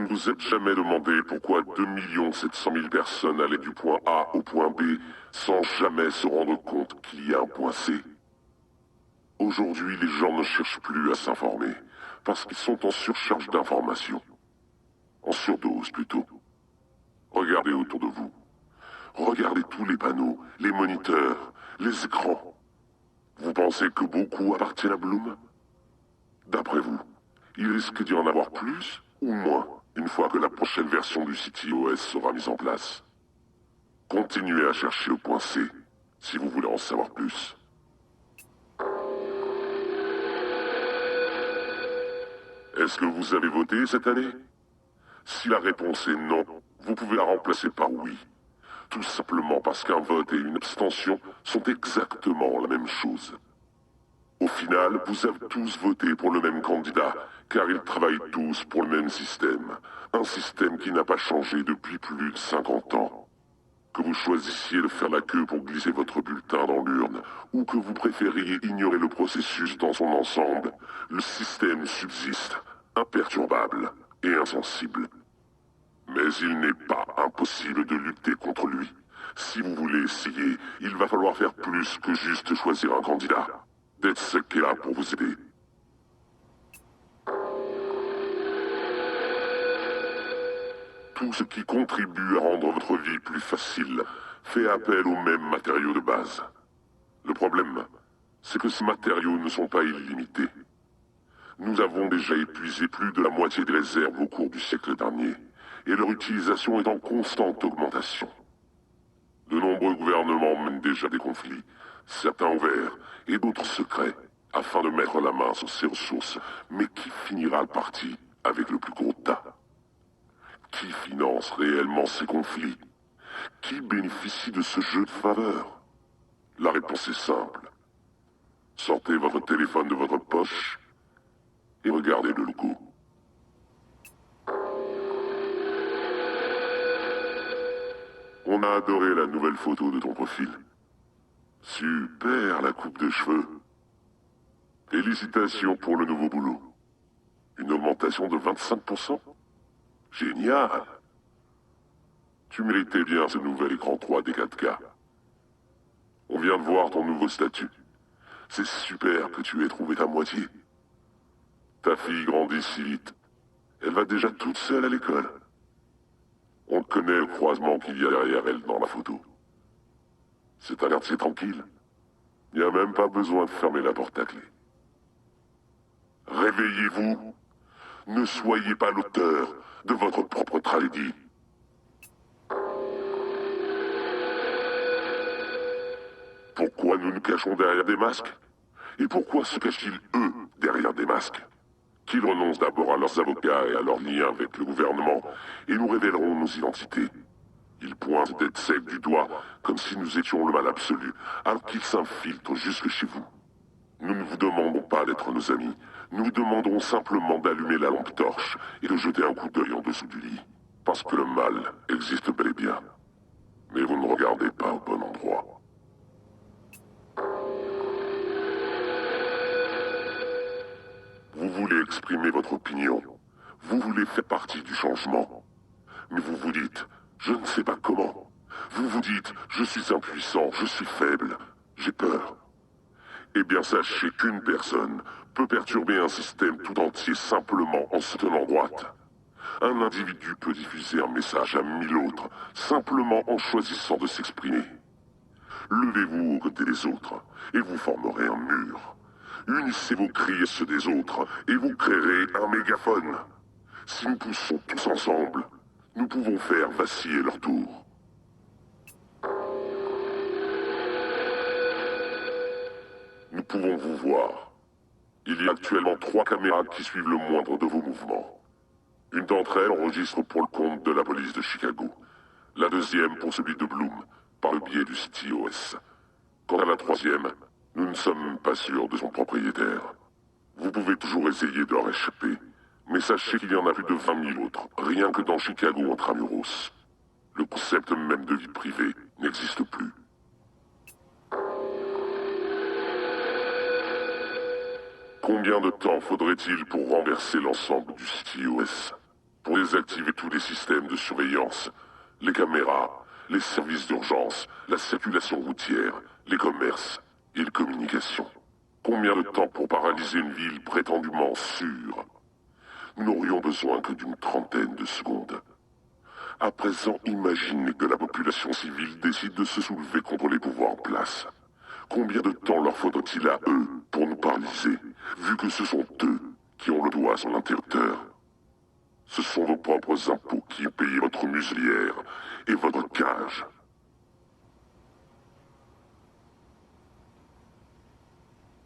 ne vous êtes jamais demandé pourquoi 2 700 000 personnes allaient du point A au point B sans jamais se rendre compte qu'il y a un point C? Aujourd'hui, les gens ne cherchent plus à s'informer, parce qu'ils sont en surcharge d'informations. En surdose, plutôt. Regardez autour de vous. Regardez tous les panneaux, les moniteurs, les écrans. Vous pensez que beaucoup appartiennent à Bloom? D'après vous, il risque d'y en avoir plus ou moins une fois que la prochaine version du CTOS sera mise en place? Continuez à chercher le point C, si vous voulez en savoir plus. Est-ce que vous avez voté cette année? Si la réponse est non, vous pouvez la remplacer par oui. Tout simplement parce qu'un vote et une abstention sont exactement la même chose. Au final, vous avez tous voté pour le même candidat, car ils travaillent tous pour le même système. Un système qui n'a pas changé depuis plus de 50 ans. Que vous choisissiez de faire la queue pour glisser votre bulletin dans l'urne, ou que vous préfériez ignorer le processus dans son ensemble, le système subsiste, imperturbable et insensible. Mais il n'est pas impossible de lutter contre lui. Si vous voulez essayer, il va falloir faire plus que juste choisir un candidat. DeadSec est là pour vous aider. Tout ce qui contribue à rendre votre vie plus facile fait appel aux mêmes matériaux de base. Le problème, c'est que ces matériaux ne sont pas illimités. Nous avons déjà épuisé plus de la moitié des réserves au cours du siècle dernier, et leur utilisation est en constante augmentation. De nombreux gouvernements mènent déjà des conflits, certains ouverts et d'autres secrets, afin de mettre la main sur ces ressources, mais qui finira le parti avec le plus gros tas? Qui finance réellement ces conflits? Qui bénéficie de ce jeu de faveur? La réponse est simple. Sortez votre téléphone de votre poche et regardez le logo. On a adoré la nouvelle photo de ton profil. Super la coupe de cheveux. Félicitations pour le nouveau boulot. Une augmentation de 25%? Génial! Tu méritais bien ce nouvel écran 3D 4K. On vient de voir ton nouveau statut. C'est super que tu aies trouvé ta moitié. Ta fille grandit si vite. Elle va déjà toute seule à l'école. On connaît le croisement qu'il y a derrière elle dans la photo. C'est un quartier tranquille. Il n'y a même pas besoin de fermer la porte à clé. Réveillez-vous. Ne soyez pas l'auteur de votre propre tragédie. Pourquoi nous nous cachons derrière des masques? Et pourquoi se cachent-ils, eux, derrière des masques? Qu'ils renoncent d'abord à leurs avocats et à leurs liens avec le gouvernement, et nous révélerons nos identités. Ils pointent DeadSec du doigt, comme si nous étions le mal absolu, alors qu'ils s'infiltrent jusque chez vous. Nous ne vous demandons pas d'être nos amis, nous vous demandons simplement d'allumer la lampe torche et de jeter un coup d'œil en dessous du lit. Parce que le mal existe bel et bien. Mais vous ne regardez pas au bon endroit. Vous voulez exprimer votre opinion. Vous voulez faire partie du changement. Mais vous vous dites, je ne sais pas comment. Vous vous dites, je suis impuissant, je suis faible, j'ai peur. Eh bien sachez qu'une personne peut perturber un système tout entier simplement en se tenant droite. Un individu peut diffuser un message à 1000 autres, simplement en choisissant de s'exprimer. Levez-vous aux côtés des autres, et vous formerez un mur. Unissez vos cris à ceux des autres, et vous créerez un mégaphone. Si nous poussons tous ensemble, nous pouvons faire vaciller leur tour. Nous pouvons vous voir. Il y a actuellement 3 caméras qui suivent le moindre de vos mouvements. Une d'entre elles enregistre pour le compte de la police de Chicago. La deuxième pour celui de Bloom, par le biais du CTOS. Quant à la troisième, nous ne sommes pas sûrs de son propriétaire. Vous pouvez toujours essayer de leur échapper, mais sachez qu'il y en a plus de 20 000 autres, rien que dans Chicago intramuros. Le concept même de vie privée n'existe plus. Combien de temps faudrait-il pour renverser l'ensemble du CTOS? pour désactiver tous les systèmes de surveillance, les caméras, les services d'urgence, la circulation routière, les commerces et les communications. Combien de temps pour paralyser une ville prétendument sûre? Nous n'aurions besoin que d'une trentaine de secondes. À présent, imaginez que la population civile décide de se soulever contre les pouvoirs en place. Combien de temps leur faudrait-il à eux pour nous paralyser, vu que ce sont eux qui ont le doigt sur l'interrupteur? Ce sont vos propres impôts qui ont payé votre muselière et votre cage.